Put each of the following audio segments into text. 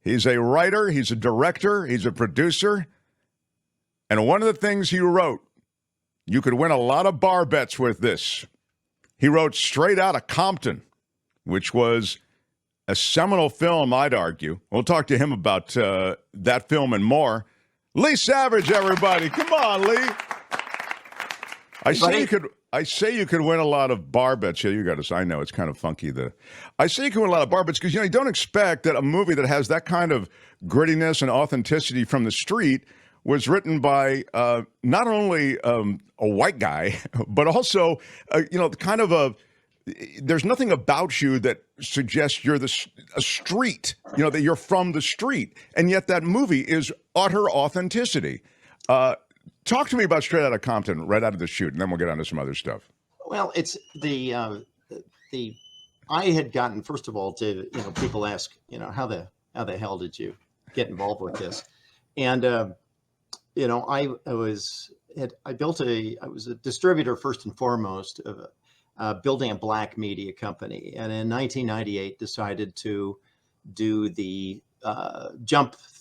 He's a writer, he's a director, he's a producer. And one of the things he wrote, you could win a lot of bar bets with this. He wrote Straight Outta Compton, which was a seminal film, I'd argue. We'll talk to him about that film and more. Leigh Savidge, everybody. Come on, Leigh. I say you could win a lot of bar bets. Yeah, you got to. I know it's kind of funky. I say you can win a lot of bar bets because you don't expect that a movie that has that kind of grittiness and authenticity from the street was written by not only a white guy, but also kind of there's nothing about you that suggests you're a street, that you're from the street, and yet that movie is utter authenticity. Talk to me about Straight Outta Compton right out of the chute, and then we'll get on to some other stuff. Well, it's I had gotten, first of all, to people ask, how the hell did you get involved with this? And I was a distributor first and foremost of building a black media company, and in 1998 decided to do the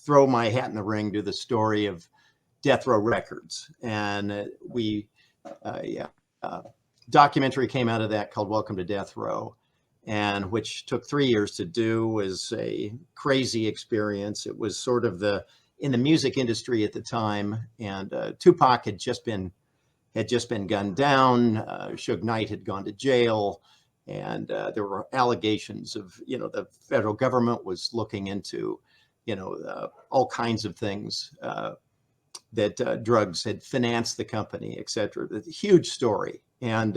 throw my hat in the ring, do the story of Death Row Records, and documentary came out of that called Welcome to Death Row, and which took 3 years to do. Was a crazy experience. It was sort of in the music industry at the time, and Tupac had just been gunned down. Suge Knight had gone to jail, and there were allegations of the federal government was looking into all kinds of things. That drugs had financed the company, et cetera. The huge story, and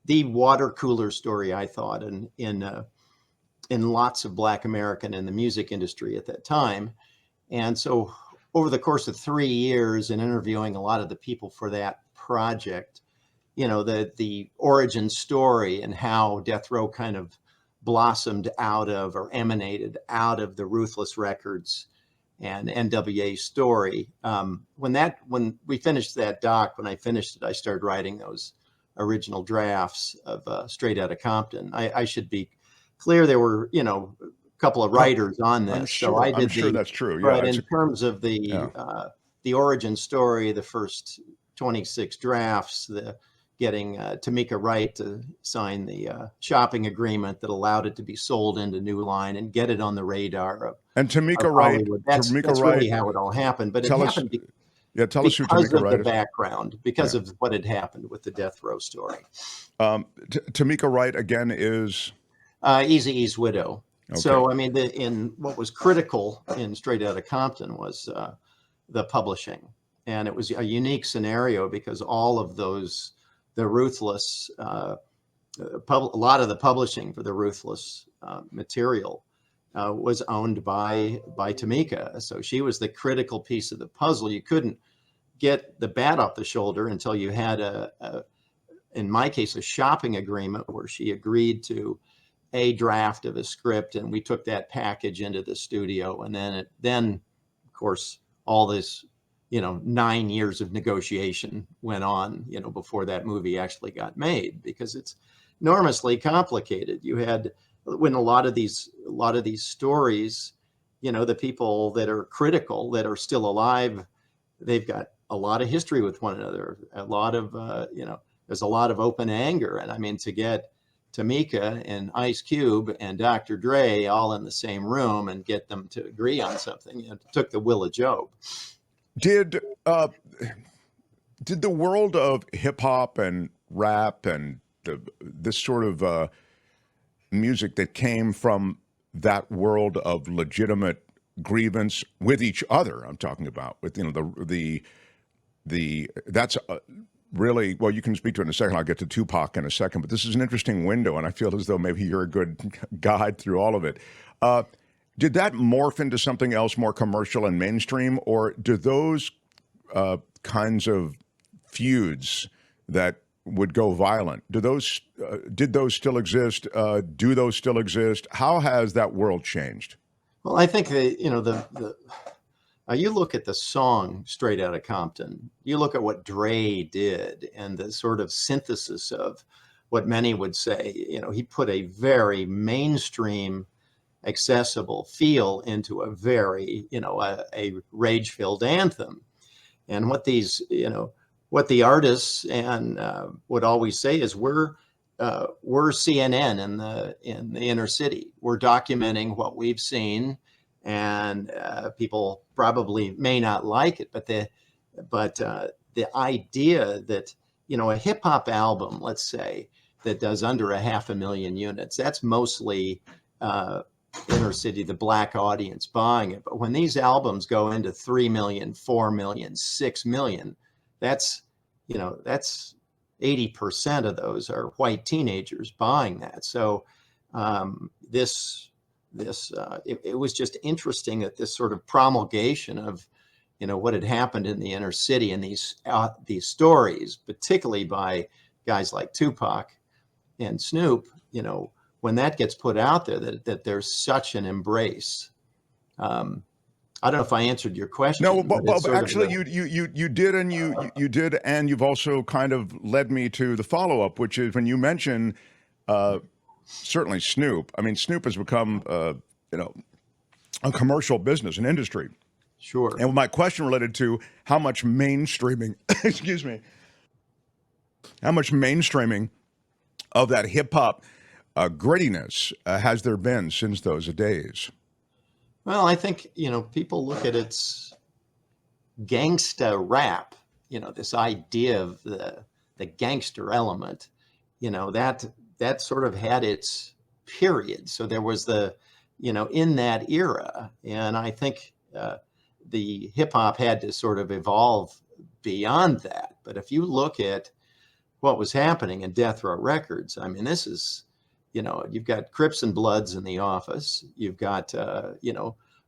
the water cooler story, I thought, in lots of Black American in the music industry at that time. And so over the course of 3 years and interviewing a lot of the people for that project, the origin story and how Death Row kind of blossomed out of or emanated out of the Ruthless Records and NWA story. When we finished that doc, when I finished it, I started writing those original drafts of Straight Outta Compton. I should be clear, there were, a couple of writers on this. I'm sure that's true. Yeah, but in terms of the origin story, the first 26 drafts, getting Tamika Wright to sign the shopping agreement that allowed it to be sold into New Line and get it on the radar of Tamika Wright. That's really how it all happened. But it happened tell us who Tamika Wright is. Because of the background, because of what had happened with the Death Row story. Tamika Wright, again, is? Eazy-E's widow. Okay. So, I mean, in what was critical in Straight Outta Compton was the publishing. And it was a unique scenario because all of those, the Ruthless, a lot of the publishing for the Ruthless material was owned by Tamika. So she was the critical piece of the puzzle. You couldn't get the bat off the shoulder until you had in my case, a shopping agreement where she agreed to a draft of a script, and we took that package into the studio. And then of course, all this, 9 years of negotiation went on, before that movie actually got made, because it's enormously complicated. You had, when a lot of these stories, the people that are critical, that are still alive, they've got a lot of history with one another, a lot of, there's a lot of open anger. And I mean, to get Tamika and Ice Cube and Dr. Dre all in the same room and get them to agree on something, it took the will of Job. Did the world of hip hop and rap and this sort of music that came from that world of legitimate grievance with each other, I'm talking about, with that's really, well, you can speak to it in a second. I'll get to Tupac in a second, but this is an interesting window, and I feel as though maybe you're a good guide through all of it. Did that morph into something else more commercial and mainstream, or do those kinds of feuds that would go violent, did those still exist? Do those still exist? How has that world changed? Well, I think that, you look at the song Straight Outta Compton, you look at what Dre did and the sort of synthesis of what many would say, he put a very mainstream accessible feel into a very, a rage-filled anthem. And what these, what the artists and would always say is we're CNN in the inner city. We're documenting what we've seen, and people probably may not like it, but the idea that a hip hop album, let's say, that does under 500,000 units, that's mostly inner city, the black audience buying it. But when these albums go into 3 million, 4 million, 6 million, that's 80% of those are white teenagers buying that. So it was just interesting that this sort of promulgation of what had happened in the inner city and these stories, particularly by guys like Tupac and Snoop, when that gets put out there, that there's such an embrace. I don't know if I answered your question. No, but actually, you did, and you did, and you've also kind of led me to the follow-up, which is when you mention certainly Snoop. I mean, Snoop has become a commercial business, an industry. Sure. And my question related to how much mainstreaming, excuse me, how much mainstreaming of that hip hop grittiness has there been since those days? Well, I think, people look at its gangsta rap, this idea of the gangster element, that sort of had its period. So there was in that era. And I think the hip hop had to sort of evolve beyond that. But if you look at what was happening in Death Row Records, I mean, this is, you've got Crips and Bloods in the office. You've got,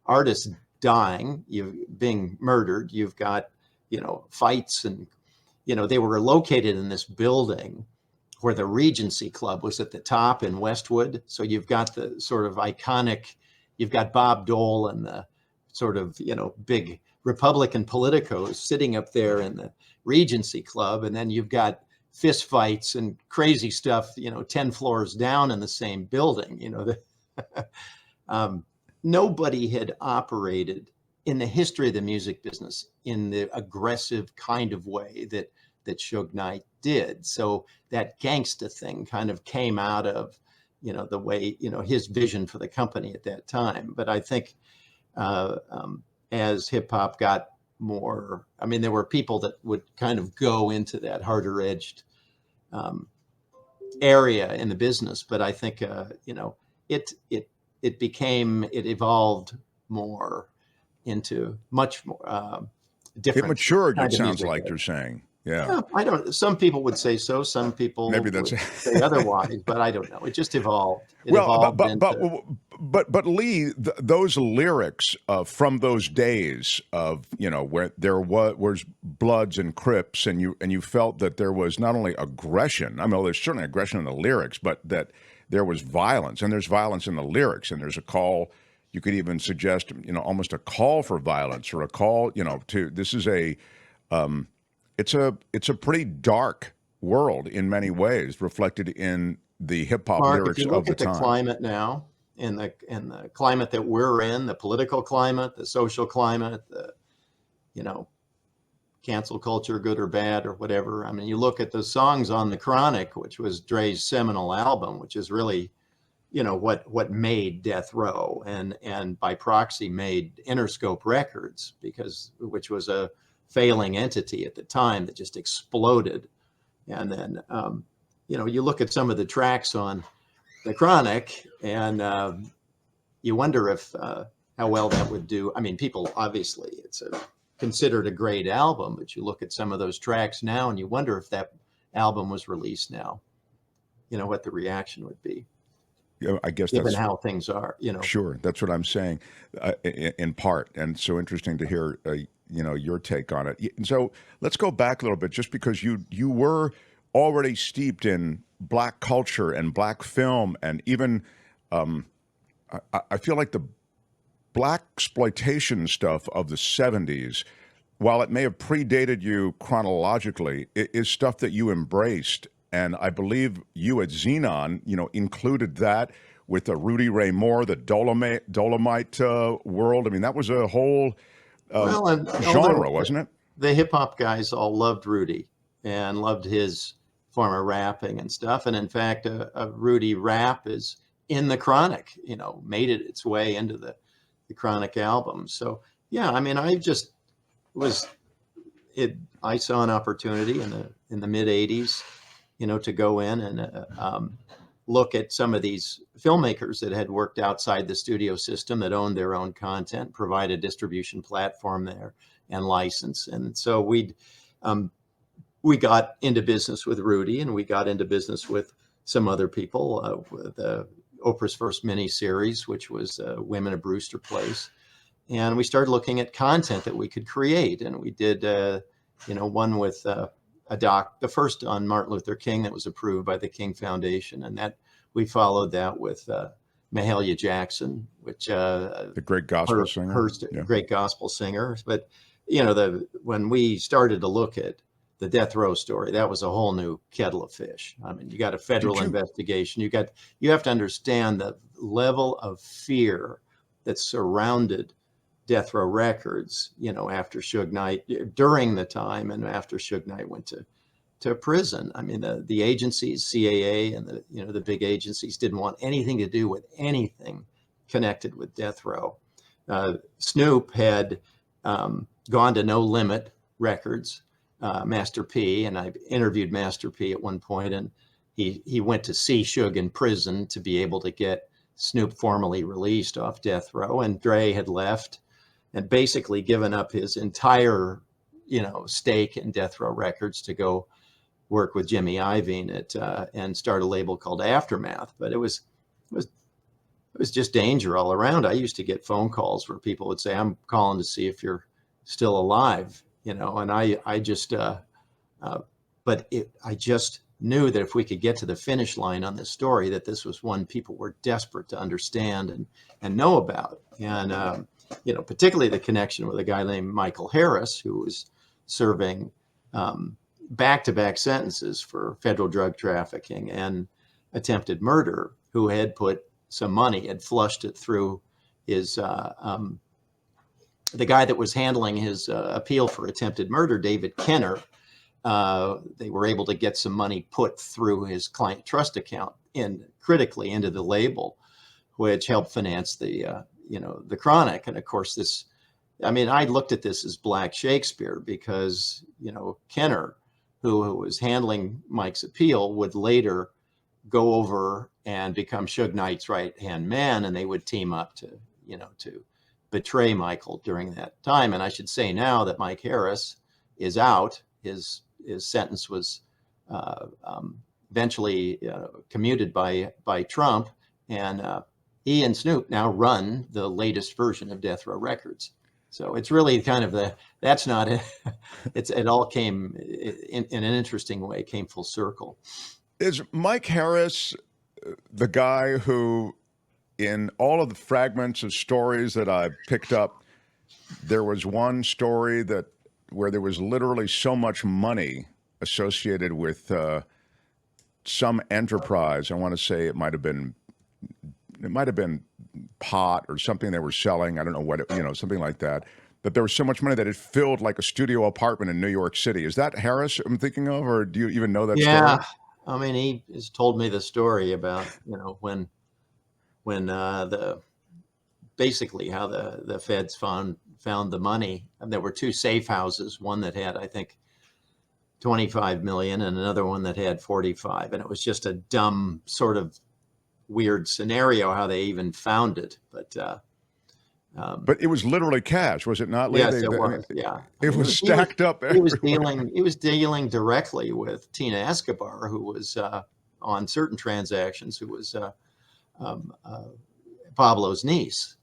artists dying, being murdered. You've got, fights, and, they were located in this building where the Regency Club was at the top in Westwood. So you've got the sort of iconic, you've got Bob Dole and the sort of, big Republican politicos sitting up there in the Regency Club. And then you've got fist fights and crazy stuff, 10 floors down in the same building. Nobody had operated in the history of the music business in the aggressive kind of way that Suge Knight did. So that gangsta thing kind of came out of, the way, his vision for the company at that time. But I think as hip hop got more, I mean, there were people that would kind of go into that harder edged area in the business. But I think, it evolved more into much more different. It matured, it sounds like you're saying. Yeah. I don't. Some people would say so. Some people maybe that's would say otherwise. But I don't know. It just evolved. But Leigh, those lyrics from those days of where there was Bloods and Crips, and you felt that there was not only aggression. I mean, there's certainly aggression in the lyrics, but that there was violence, and there's violence in the lyrics, and there's a call. You could even suggest, almost a call for violence, or a call, to this is a. It's a pretty dark world in many ways, reflected in the hip hop lyrics if you look of the at the time. Climate now, in the climate that we're in, the political climate, the social climate, the cancel culture, good or bad or whatever. I mean, you look at the songs on The Chronic, which was Dre's seminal album, which is really, what made Death Row and by proxy made Interscope Records, which was a failing entity at the time that just exploded. And then, you look at some of the tracks on The Chronic, and you wonder if how well that would do. I mean, people, obviously, it's considered a great album, but you look at some of those tracks now, and you wonder if that album was released now, what the reaction would be. Yeah, I guess given how things are, Sure, that's what I'm saying, in part, and so interesting to hear, your take on it. And so let's go back a little bit, just because you were already steeped in Black culture and Black film, and even I feel like the Black exploitation stuff of the 70s, while it may have predated you chronologically, it is stuff that you embraced. And I believe you at Xenon, included that with Rudy Ray Moore, the Dolomite world. I mean, that was a whole Well, and genre, wasn't it? the hip hop guys all loved Rudy and loved his form of rapping and stuff. And in fact, a Rudy rap is in the Chronic, made it its way into the Chronic album. So yeah, I mean, I just was it. I saw an opportunity in the mid '80s, to go in and look at some of these filmmakers that had worked outside the studio system, that owned their own content, provide a distribution platform there and license. And so we got into business with Rudy, and we got into business with some other people. The Oprah's first miniseries, which was Women of Brewster Place. And we started looking at content that we could create. And we did, one with the first on Martin Luther King that was approved by the King Foundation. And that we followed that with Mahalia Jackson, which the great gospel singer. Great gospel singer. But, when we started to look at the death row story, that was a whole new kettle of fish. I mean, you got a federal investigation. You have to understand the level of fear that surrounded Death Row Records, after Suge Knight, during the time and after Suge Knight went to prison. I mean, the agencies, CAA and the big agencies, didn't want anything to do with anything connected with Death Row. Snoop had gone to No Limit Records, Master P, and I interviewed Master P at one point, and he went to see Suge in prison to be able to get Snoop formally released off Death Row. And Dre had left and basically given up his entire, stake in Death Row Records to go work with Jimmy Iovine and start a label called Aftermath. But it was just danger all around. I used to get phone calls where people would say, "I'm calling to see if you're still alive," and I just knew that if we could get to the finish line on this story, that this was one people were desperate to understand and know about. And, particularly the connection with a guy named Michael Harris, who was serving back-to-back sentences for federal drug trafficking and attempted murder, who had put some money, had flushed it through his, the guy that was handling his appeal for attempted murder, David Kenner. They were able to get some money put through his client trust account critically into the label, which helped finance the Chronic. And of course, I looked at this as Black Shakespeare, because, Kenner, who was handling Mike's appeal, would later go over and become Suge Knight's right-hand man, and they would team up to betray Michael during that time. And I should say now that Mike Harris is out. His sentence was eventually commuted by Trump, and he and Snoop now run the latest version of Death Row Records. So it's really kind of that's not it. It all came in an interesting way, came full circle. Is Mike Harris the guy who, in all of the fragments of stories that I've picked up, there was one story where there was literally so much money associated with some enterprise? I want to say it might have been pot or something they were selling. I don't know what something like that. But there was so much money that it filled like a studio apartment in New York City. Is that Harris I'm thinking of, or do you even know that story? Yeah, I mean, he has told me the story about when basically how the feds found the money. And there were two safe houses, one that had, I think, 25 million and another one that had 45. And it was just a dumb sort of weird scenario how they even found it. But it was literally cash, was it not, Leigh? Yes, it was. Yeah, it was stacked up. He was dealing directly with Tina Escobar, who was on certain transactions, who was Pablo's niece.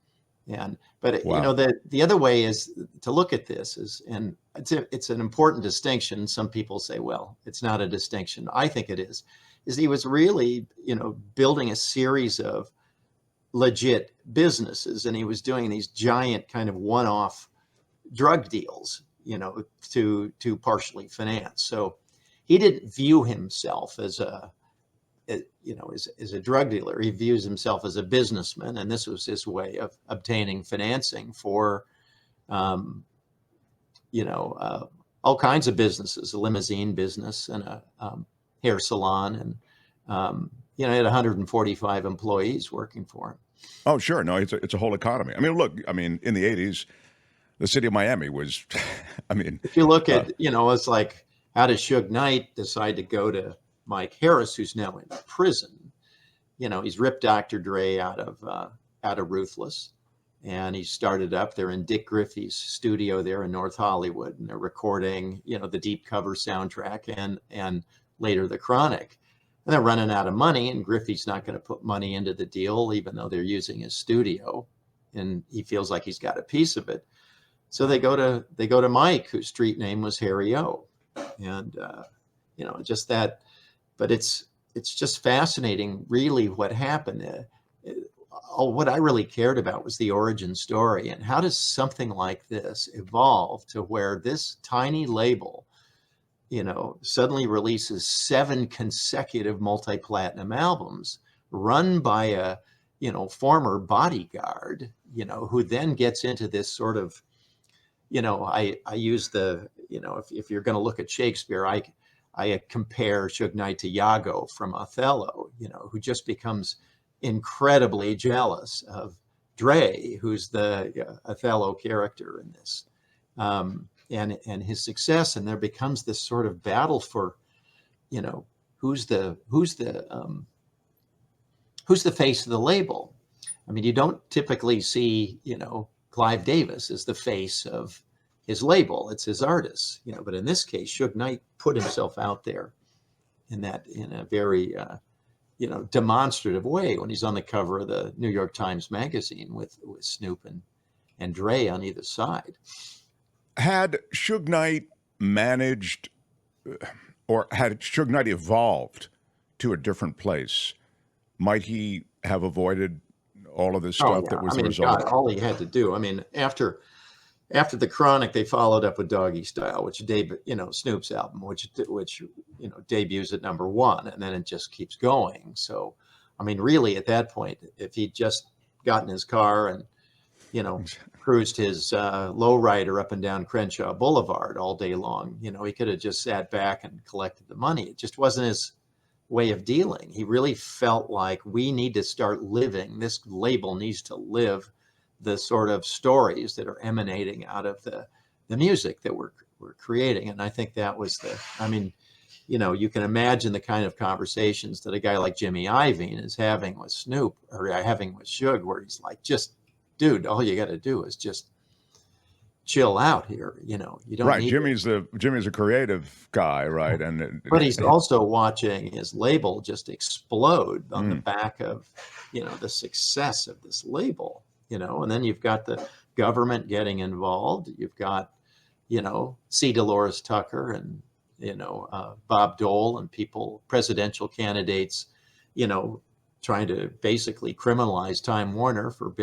But wow. The other way is to look at this and it's an important distinction. Some people say, well, it's not a distinction. I think it is he was really, building a series of legit businesses, and he was doing these giant kind of one-off drug deals, to partially finance. So he didn't view himself as is a drug dealer. He views himself as a businessman, and this was his way of obtaining financing for, all kinds of businesses, a limousine business and a hair salon, and he had 145 employees working for him. Oh, sure. No, it's a whole economy. I mean, look, I mean, in the 80s, the city of Miami was, I mean, if you look at, it's like, how does Suge Knight decide to go to Mike Harris, who's now in prison? He's ripped Dr. Dre out of Ruthless, and he started up there in Dick Griffey's studio there in North Hollywood, and they're recording, the Deep Cover soundtrack and later The Chronic. And they're running out of money, and Griffey's not going to put money into the deal, even though they're using his studio, and he feels like he's got a piece of it. So they go to Mike, whose street name was Harry O, and just that. But it's just fascinating, really, what happened. What I really cared about was the origin story, and how does something like this evolve to where this tiny label, suddenly releases 7 consecutive multi-platinum albums run by a, former bodyguard, who then gets into this sort of, I use the, if you're going to look at Shakespeare, I compare Suge Knight to Iago from Othello, who just becomes incredibly jealous of Dre, who's the Othello character in this. And his success, and there becomes this sort of battle for, who's the face of the label. I mean, you don't typically see, Clive Davis as the face of his label. It's his artists, but in this case, Suge Knight put himself out there in a very, demonstrative way when he's on the cover of the New York Times Magazine with Snoop and Dre on either side. Had Suge Knight managed, or had Suge Knight evolved to a different place, might he have avoided all of this stuff that was the result? God, all he had to do. I mean, after The Chronic, they followed up with Doggy Style, which Snoop's album, which debuts at #1, and then it just keeps going. So, I mean, really, at that point, if he'd just gotten his car and cruised his lowrider up and down Crenshaw Boulevard all day long, he could have just sat back and collected the money. It just wasn't his way of dealing. He really felt like we need to start living. This label needs to live the sort of stories that are emanating out of the music that we're creating. And I think that was you can imagine the kind of conversations that a guy like Jimmy Iovine is having with Snoop, or having with Suge, where he's like, just, dude, all you got to do is just chill out here. You don't right. need Jimmy's a creative guy, right? But he's also watching his label just explode on the back of, the success of this label, and then you've got the government getting involved. You've got, C. Dolores Tucker and, Bob Dole and presidential candidates, trying to basically criminalize Time Warner for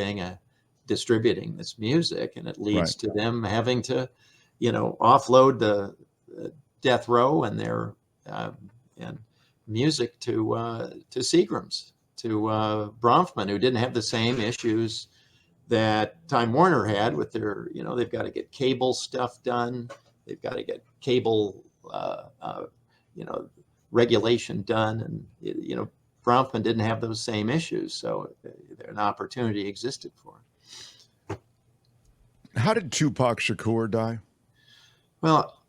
distributing this music, and it leads to them having to, offload the Death Row and their and music to Seagram's, to Bronfman, who didn't have the same issues that Time Warner had with their, they've got to get cable stuff done, they've got to get cable, regulation done, and Bronfman didn't have those same issues, so an opportunity existed for him. How did Tupac Shakur die? Well,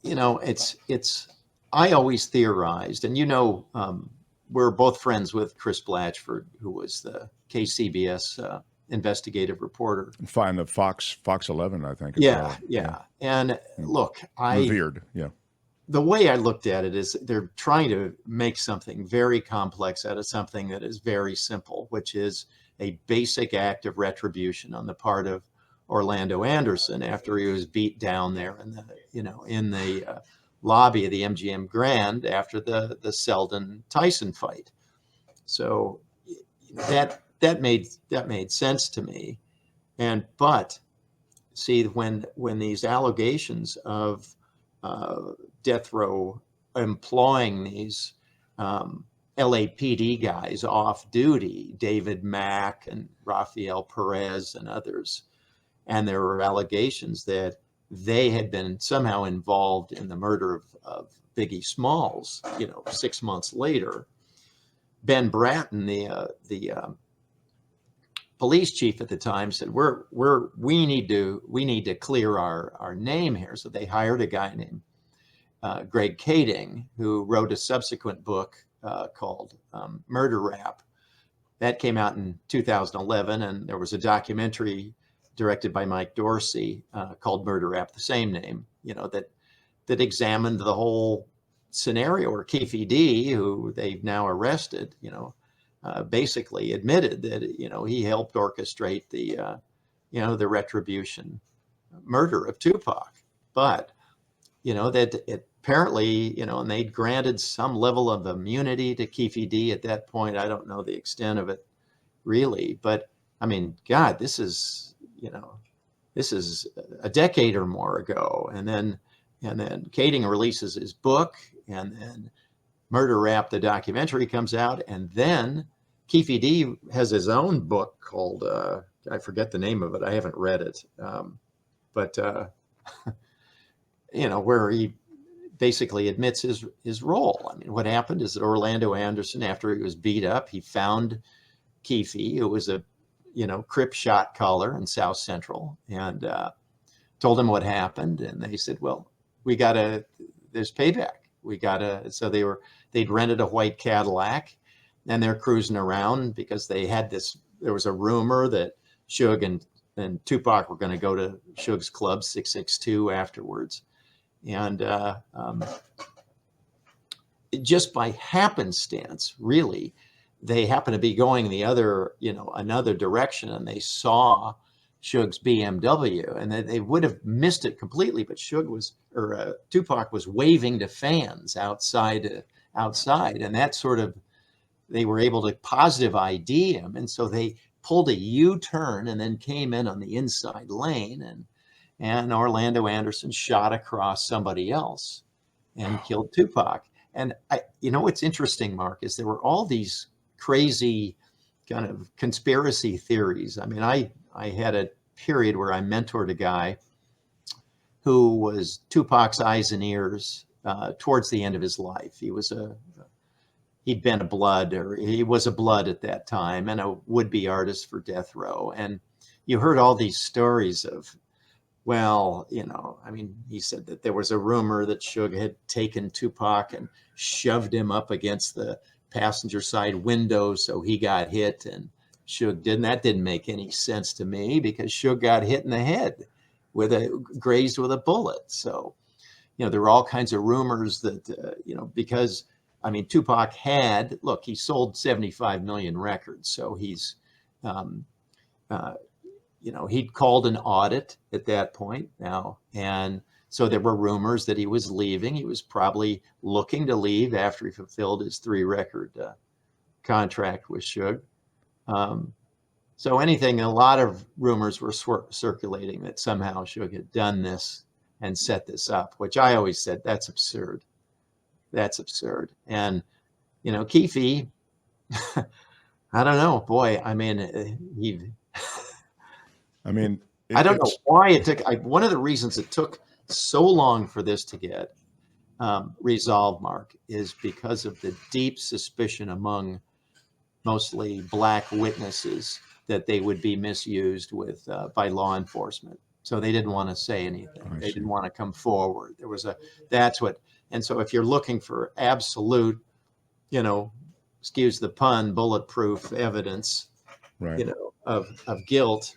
I always theorized, and we're both friends with Chris Blatchford, who was the KCBS investigative reporter. And find the Fox 11, I think. Yeah. And look, revered. Yeah. The way I looked at it is they're trying to make something very complex out of something that is very simple, which is a basic act of retribution on the part of Orlando Anderson after he was beat down there in the lobby of the MGM Grand after the Selden Tyson fight. So that made sense to me. But see, when these allegations of Death Row employing these LAPD guys off duty, David Mack and Rafael Perez and others. And there were allegations that they had been somehow involved in the murder of Biggie Smalls, 6 months later. Ben Bratton, the police chief at the time, said, we need to clear our name here. So they hired a guy named Greg Kading, who wrote a subsequent book called Murder Rap. That came out in 2011, and there was a documentary directed by Mike Dorsey called Murder Rap, the same name, that examined the whole scenario where Keefe D, who they've now arrested, basically admitted that, he helped orchestrate the retribution murder of Tupac. But, that it apparently, and they'd granted some level of immunity to Keefe D at that point. I don't know the extent of it really, but I mean, God, this is a decade or more ago. And then Kading releases his book, and then Murder Rap, the documentary, comes out, and then Keefe D has his own book called, I forget the name of it. I haven't read it. But where he basically admits his role. I mean, what happened is that Orlando Anderson, after he was beat up, he found Keefe, who was a, Crip shot caller in South Central, and told him what happened. And they said, well, there's payback. So they'd rented a white Cadillac, and they're cruising around because there was a rumor that Suge and Tupac were going to go to Suge's club 662 afterwards. And just by happenstance, really, they happened to be going the other, another direction, and they saw Suge's BMW, and they would have missed it completely. But Tupac was waving to fans outside, and that sort of, they were able to positive ID him, and so they pulled a U-turn and then came in on the inside lane, and Orlando Anderson shot across somebody else and killed Tupac. And what's interesting, Mark, is there were all these crazy kind of conspiracy theories. I mean, I had a period where I mentored a guy who was Tupac's eyes and ears towards the end of his life. He was he was a blood at that time, and a would-be artist for death row. And you heard all these stories of, well, he said that there was a rumor that Suge had taken Tupac and shoved him up against the passenger side window so he got hit, and Suge didn't. That didn't make any sense to me, because Suge got hit in the head grazed with a bullet. So, there were all kinds of rumors that, because, Tupac he sold 75 million records. So he's, he'd called an audit at that point now. And so there were rumors that he was leaving. He was probably looking to leave after he fulfilled his 3-record contract with Suge. So a lot of rumors were circulating that somehow Suge had done this and set this up, which I always said, that's absurd. That's absurd. And, Keefe, I don't know, boy, I don't know why it took, one of the reasons it took so long for this to get resolved, Mark, is because of the deep suspicion among mostly Black witnesses that they would be misused by law enforcement. So they didn't want to say anything. They didn't want to come forward. And so if you're looking for absolute, excuse the pun, bulletproof evidence, right, of guilt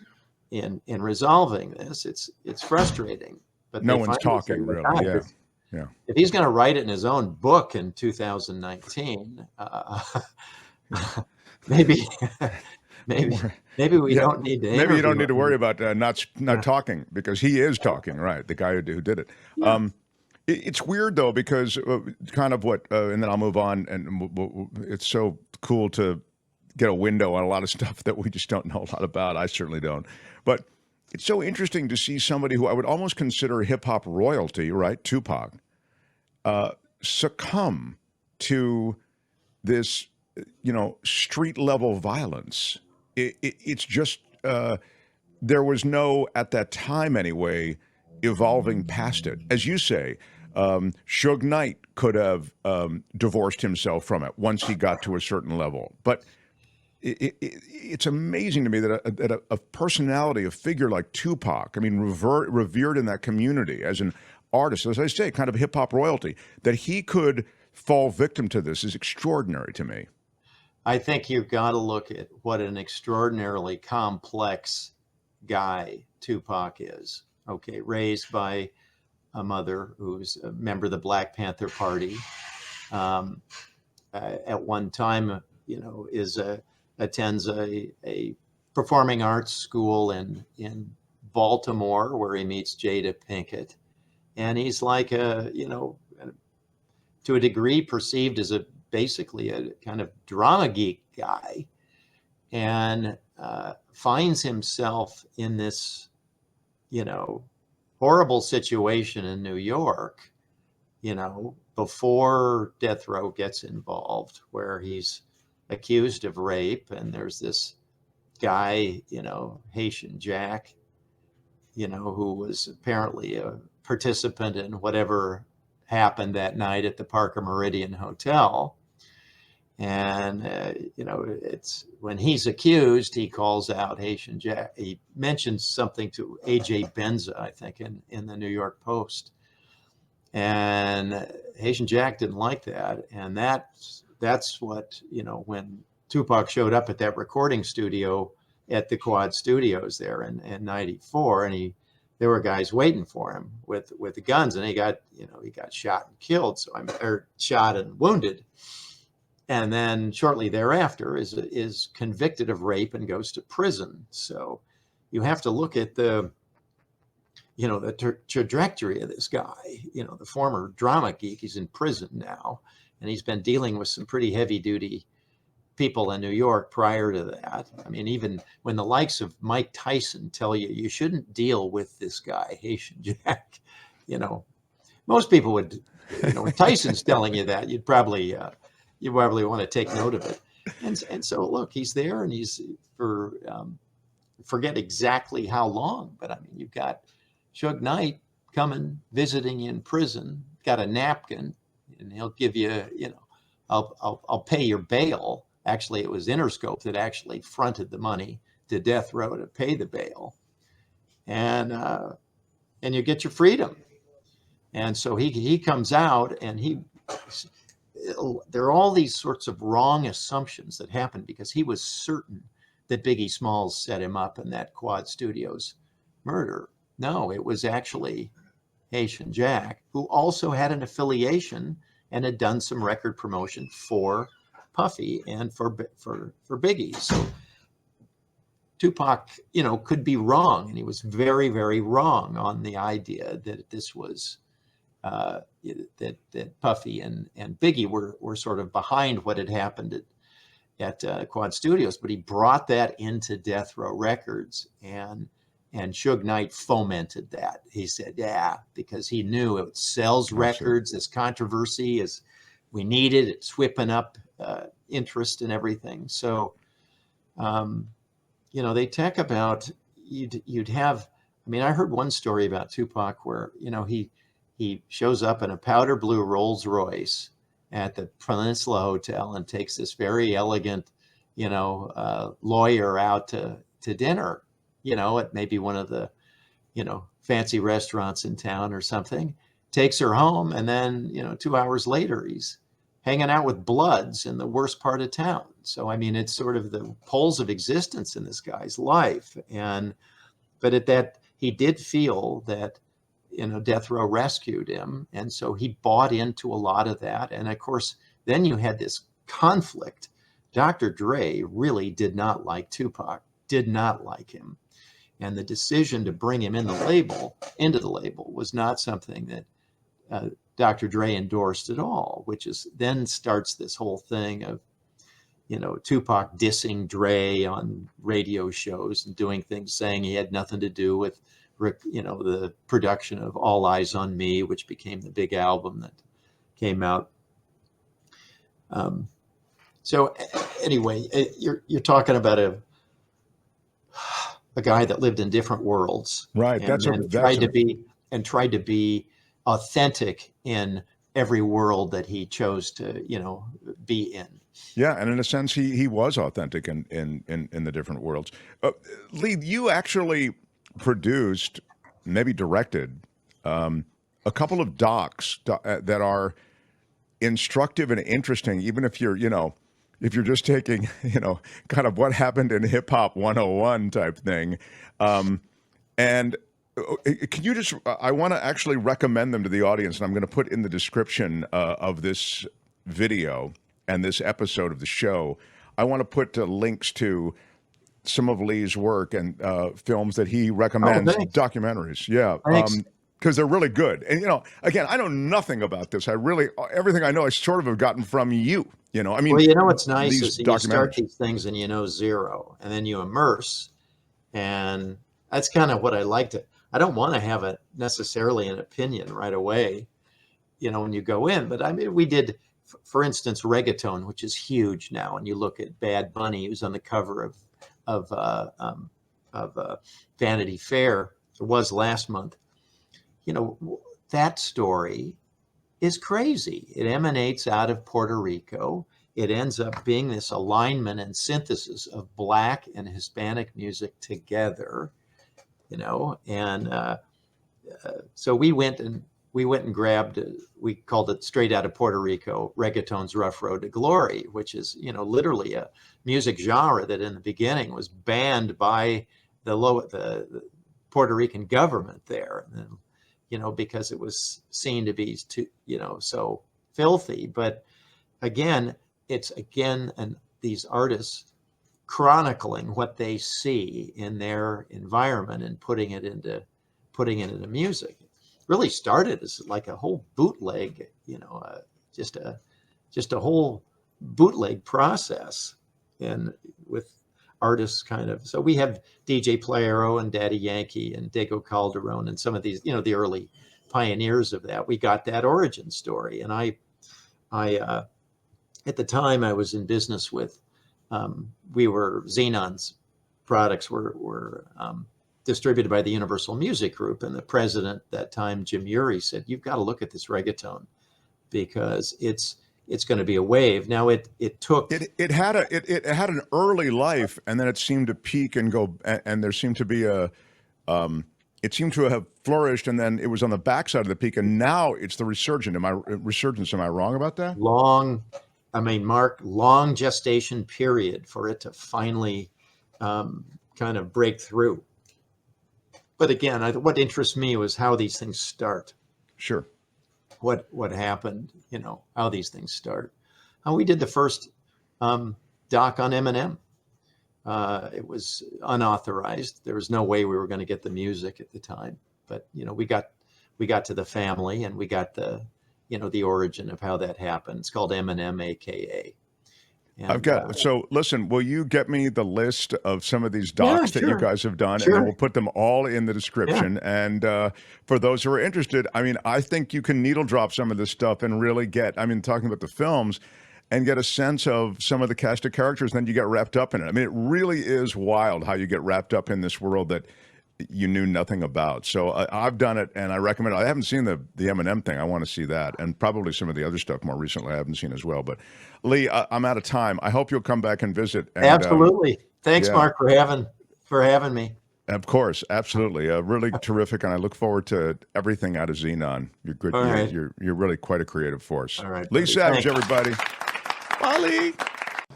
in resolving this, it's frustrating. But no one's talking, really. Yeah. If he's going to write it in his own book in 2019, maybe we don't need to. Maybe you don't need to worry about not talking, because he is talking, right? The guy who did it. Yeah. It's weird though, because kind of and then I'll move on. And it's so cool to get a window on a lot of stuff that we just don't know a lot about. I certainly don't. But it's so interesting to see somebody who I would almost consider hip hop royalty, right? Tupac, succumb to this, street level violence. It's just there was no, at that time anyway, evolving past it. As you say, Suge Knight could have divorced himself from it once he got to a certain level. But it's amazing to me that a personality, a figure like Tupac, I mean, revered in that community as an artist, as I say, kind of hip hop royalty, that he could fall victim to this is extraordinary to me. I think you've got to look at what an extraordinarily complex guy Tupac is. Okay, raised by a mother who's a member of the Black Panther Party. At one time, attends a performing arts school in Baltimore where he meets Jada Pinkett, and he's like to a degree perceived as basically a kind of drama geek guy, and finds himself in this horrible situation in New York, before death row gets involved, where he's accused of rape, and there's this guy, Haitian Jack, who was apparently a participant in whatever happened that night at the Parker Meridian Hotel. And, it's when he's accused, he calls out Haitian Jack. He mentions something to A.J. Benza, I think, in the New York Post. And Haitian Jack didn't like that. And that's what, when Tupac showed up at that recording studio at the Quad Studios there in 94, and there were guys waiting for him with the guns, and he got shot and killed. Or shot and wounded. And then shortly thereafter is convicted of rape and goes to prison. So you have to look at the trajectory of this guy, the former drama geek. He's in prison now, and he's been dealing with some pretty heavy duty people in New York prior to that. I mean, even when the likes of Mike Tyson tell you shouldn't deal with this guy, Haitian Jack, most people would, when Tyson's telling you that, you probably want to take note of it. And so look, he's there, and he's forget exactly how long, but I mean, you've got Suge Knight coming, visiting in prison, got a napkin, and he'll give you, I'll pay your bail. Actually, it was Interscope that actually fronted the money to death row to pay the bail, and you get your freedom. And so he comes out, and there are all these sorts of wrong assumptions that happen because he was certain that Biggie Smalls set him up in that Quad Studios murder. No, it was actually Haitian Jack, who also had an affiliation and had done some record promotion for Puffy and for Biggie. So Tupac, could be wrong, and he was very, very wrong on the idea that this was that Puffy and Biggie were sort of behind what had happened at Quad Studios. But he brought that into Death Row Records, and Suge Knight fomented that. He said, yeah, because he knew it sells records. This controversy is we need it. It's whipping up interest and everything. So, they talk about you'd have. I mean, I heard one story about Tupac where he shows up in a powder blue Rolls Royce at the Peninsula Hotel and takes this very elegant, lawyer out to dinner, at maybe one of the, fancy restaurants in town or something, takes her home. And then, 2 hours later, he's hanging out with Bloods in the worst part of town. So, I mean, it's sort of the poles of existence in this guy's life. But at that, he did feel that, Death Row rescued him. And so he bought into a lot of that. And of course, then you had this conflict. Dr. Dre really did not like Tupac, did not like him. And the decision to bring him into the label was not something that Dr. Dre endorsed at all, which then starts this whole thing of, Tupac dissing Dre on radio shows and doing things saying he had nothing to do with the production of All Eyes on Me, which became the big album that came out So anyway, you're talking about a guy that lived in different worlds, Right. and tried to be authentic in every world that he chose to, be in. Yeah, and in a sense, he was authentic in the different worlds. Leigh, you actually produced, maybe directed, a couple of docs that are instructive and interesting, even if you're, if you're just taking, kind of what happened in hip hop 101 type thing. And can you just, I want to actually recommend them to the audience, and I'm going to put in the description of this video and this episode of the show. I want to put links to some of Leigh's work and films that he recommends, documentaries. Yeah. Because they're really good. And, again, I know nothing about this. Everything I know I sort of have gotten from you. I mean, well, what's nice is you start these things and zero, and then you immerse. And that's kind of what I like to, I don't want to have necessarily an opinion right away, when you go in. But I mean, we did, for instance, reggaeton, which is huge now. And you look at Bad Bunny, who's on the cover of Vanity Fair. It was last month. That story is crazy. It emanates out of Puerto Rico. It ends up being this alignment and synthesis of Black and Hispanic music together, and so we went and grabbed, we called it Straight Outta Puerto Rico, Reggaeton's Rough Road to Glory, which is, literally a music genre that in the beginning was banned by the Puerto Rican government there. And, because it was seen to be too, so filthy. But again, and these artists chronicling what they see in their environment and putting it into music. It really started as like a whole bootleg, just a whole bootleg process, and with artists kind of. So we have DJ Playero and Daddy Yankee and Dago Calderon and some of these, the early pioneers of that. We got that origin story. And I at the time I was in business with, Xenon's products were distributed by the Universal Music Group. And the president at that time, Jim Urey, said, "You've got to look at this reggaeton because it's going to be a wave." Now it had an early life, and then it seemed to peak and go, and there seemed to be it seemed to have flourished, and then it was on the backside of the peak, and now it's the resurgence. Am I wrong about that? Mark, long gestation period for it to finally kind of break through. But again, what interests me was how these things start. Sure. What happened, how these things start. We did the first doc on Eminem. It was unauthorized. There was no way we were going to get the music at the time. But, we got to the family, and we got the origin of how that happened. It's called Eminem, AKA. And, so listen, will you get me the list of some of these docs that you guys have done? Sure. And we'll put them all in the description. Yeah. And for those who are interested, I think you can needle drop some of this stuff and really talking about the films, and get a sense of some of the cast of characters, then you get wrapped up in it. It really is wild how you get wrapped up in this world that you knew nothing about. So I've done it, and I recommend it. I haven't seen the Eminem thing. I want to see that, and probably some of the other stuff more recently I haven't seen as well. But Leigh, I'm out of time. I hope you'll come back and visit. And, absolutely. Thanks, Mark, for having me. Of course, absolutely. Really terrific, and I look forward to everything out of Xenon. You're good. Right. You're really quite a creative force. All right, Leigh Savidge, everybody. Bye, Leigh.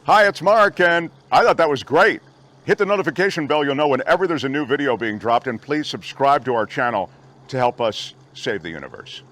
Hi, it's Mark, and I thought that was great. Hit the notification bell. You'll know whenever there's a new video being dropped, and please subscribe to our channel to help us save the universe.